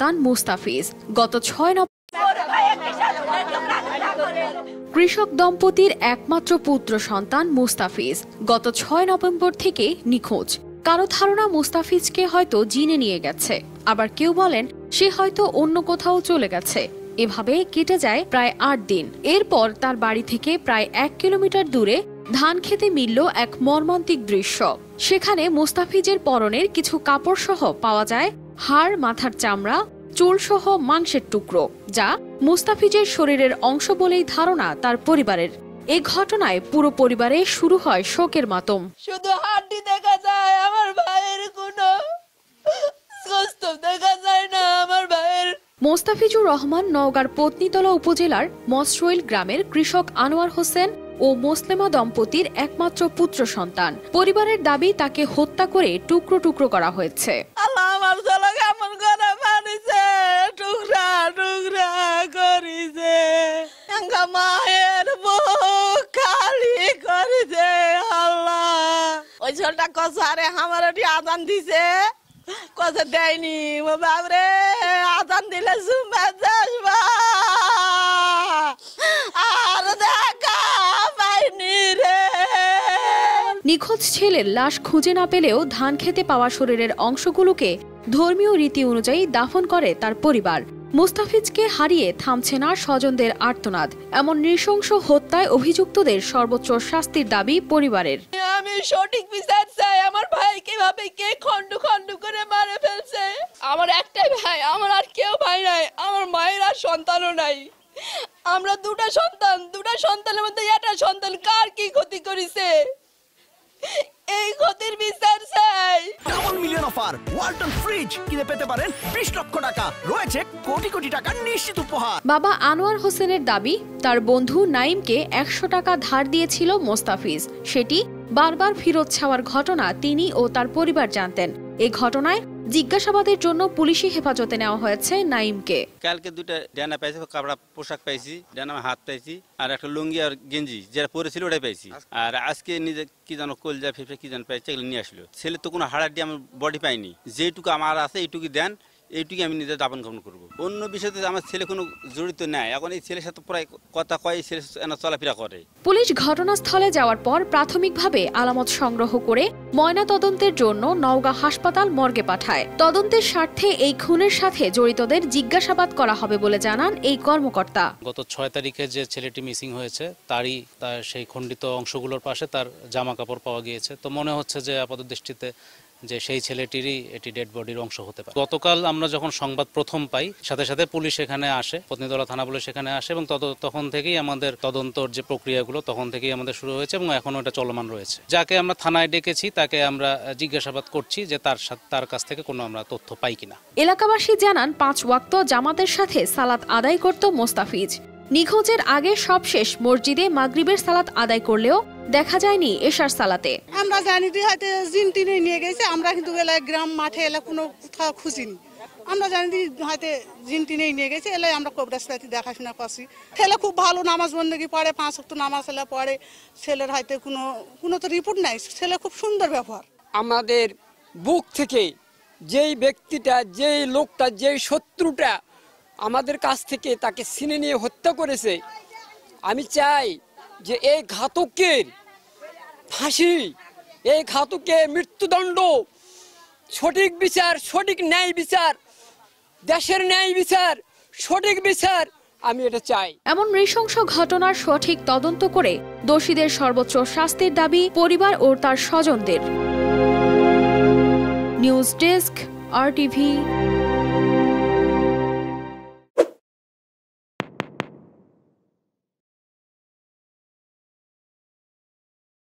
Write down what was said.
সন্তান মুস্তাফিজ। গত 6 নভেম্বর কৃষক দম্পতির একমাত্র পুত্র সন্তান মুস্তাফিজ গত 6 নভেম্বর থেকে নিখোঁজ। কারো ধারণা মুস্তাফিজকে হয়তো জিনে নিয়ে গেছে, আবার কেউ বলেন সে হয়তো অন্য কোথাও চলে গেছে। এভাবে কেটে যায় প্রায় 8 দিন। এরপর তার বাড়ি থেকে প্রায় 1 কিলোমিটার দূরে ধান খেতে মিলল এক মর্মান্তিক দৃশ্য। সেখানে মুস্তাফিজের পরনের কিছু কাপড় সহ পাওয়া যায় হাড়, মাথার চামড়া, চুল সহ মাংসের টুকরো, যা মুস্তাফিজের শরীরের অংশ বলেই ধারণা তার পরিবারের। এই ঘটনায় পুরো পরিবারে শুরু হয় শোকের মাতম। শুধু হাড্ডি দেখা যায়, আমার ভাইয়ের কোনো গোশত দেখা যায় না। আমার ভাইয়ের মোস্তাফিজুর রহমান নওগাঁর পত্নীতলা উপজেলার মসরইল গ্রামের কৃষক আনোয়ার হোসেন ও মুসলেমা দম্পতির একমাত্র পুত্র সন্তান। পরিবারের দাবি তাকে হত্যা করে টুকরো টুকরো করা হয়েছে। আল্লাহ আমার ছেলে কেমন করে মারিছে, টুকরা টুকরা করিছে, মায়ের বুক খালি করিছে। আল্লাহ ওই ছেলেটা কসারে আমার আজান দিছে, কথা দেয়নি। ও বাবরে আজান দিলে সুমা যাসবা আর দেখা পাইনি রে। নিখোঁজ ছেলের লাশ খুঁজে না পেলেও ধান খেতে পাওয়া শরীরের অংশগুলোকে ধর্মীয় রীতি অনুযায়ী দাফন করে তার পরিবার। মুস্তাফিজকে হারিয়ে থামছে না স্বজনদের আর্তনাদ। এমন নৃশংস হত্যায় অভিযুক্তদের সর্বোচ্চ শাস্তির দাবি পরিবারের। আমি সঠিক বিচার চাই। আমার ভাই কিভাবে কে খন্ড খন্ড করে মারে ফেলছে। আমার একটাই ভাই, আমার আর কেউ ভাই নাই। আমার মায়ের আর সন্তানও নাই। আমরা দুটা সন্তানের মধ্যে একটা সন্তান কার কি ক্ষতি করেছে, এই ক্ষতির বিচার চাই। Double million offer Walton fridge কিনে পেতে পারেন 20 লক্ষ টাকা, রয়েছে কোটি কোটি টাকার নিশ্চিত উপহার। বাবা আনোয়ার হোসেনের দাবি, তার বন্ধু নাইমকে 100 টাকা ধার দিয়েছিল মোস্তাফিজ। সেটি বারবার ফেরত চাওয়ার ঘটনা তিনি ও তার পরিবার জানতেন। এই ঘটনায় জিজ্ঞাসাবাদের জন্য পুলিশি হেফাজতে নেওয়া হয়েছে নাইমকে। কালকে দুটা ডানা পাইছি, কাপড়া পোশাক পাইছি, ডানা হাত পাইছি, আর একটা লুঙ্গি আর গেঞ্জি যেটা পরেছিল ওটাই পাইছি। আর আজকে নিজে কি জানো কলজা ফেফে কি জানো পাইছে, এগুলো নিয়ে আসলো। ছেলে তো কোনো হাড়াড্ডি আমার বডি পাইনি, যেটুকু আমার আছে এইটুকু দেন, এইটুকু আমি নিজে দাপন কাপন করবো। অন্য বিষয়তে আমার ছেলে কোনো জড়িত নাই। এখন এই ছেলের সাথে প্রায় কথা কয়, ছেলে চলাফেরা করে। পুলিশ ঘটনাস্থলে যাওয়ার পর প্রাথমিকভাবে আলামত সংগ্রহ করে ময়না তদন্তের জন্য নওগাঁ হাসপাতাল মর্গে পাঠায়। তদন্তের স্বার্থে এই খুনের সাথে জড়িতদের জিজ্ঞাসাবাদ করা হবে বলে জানান এই কর্মকর্তা। গত 6 তারিখে যে ছেলেটি মিসিং হয়েছে তার সেই খণ্ডিত অংশগুলোর পাশে তার জামা কাপড় পাওয়া গিয়েছে। তো মনে হচ্ছে যে আপাত দৃষ্টিতে যে সেই ছেলেটিরই এটি ডেড বডির অংশ হতে পারে। গতকাল আমরা যখন সংবাদ প্রথম পাই, সাথে সাথে পুলিশ এখানে আসে, পত্নীতলা থানা পুলিশ এখানে আসে, এবং তখন থেকেই আমাদের তদন্তর যে প্রক্রিয়াগুলো তখন থেকেই আমাদের শুরু হয়েছে এবং এখনো এটা চলমান রয়েছে। যাকে আমরা থানায় ডেকেছি তাকে আমরা জিজ্ঞাসাবাদ করছি যে তার কাছ থেকে কোনো আমরা তথ্য পাই কিনা। এলাকাবাসী জানান 5 ওয়াক্ত জামাতের সাথে সালাত আদায় করত মোস্তাফিজ। নিখোঁজের আগে সবশেষ মসজিদে মাগরিবের সালাত আদায় করলেও দেখা যায়নি এশার সালাতে। আমরা জানি যে হয়তো জিন টিনে নিয়ে গেছে, আমরা কিন্তু গ্রাম মাঠে এলা কোনো কোথাও খুঁজিনি। আমরা জানি যে হয়তো জিন টিনে নিয়ে গেছে, এলে আমরা কবরস্থানে দেখাশোনা করছি। ছেলে খুব ভালো নামাজ বন্দেগী পড়ে, 5 ওয়াক্ত নামাজ এলা পড়ে। ছেলের হয়তো কোনো তো রিপোর্ট নাই, ছেলে খুব সুন্দর ব্যবহার। আমাদের বুক থেকে যেই ব্যক্তিটা, যেই লোকটা, যেই শত্রুটা আমাদের কাছ থেকে তাকে ছিনে নিয়ে হত্যা করেছে, আমি চাই যে এই ঘাতকের ফাঁসি, এই ঘাতকের মৃত্যুদণ্ড, সঠিক বিচার, সঠিক ন্যায় বিচার, দেশের ন্যায় বিচার, সঠিক বিচার আমি এটা চাই। এমন নৃশংস ঘটনার সঠিক তদন্ত করে দোষীদের সর্বোচ্চ শাস্তির দাবি পরিবার ও তার স্বজনদের। News desk, RTV।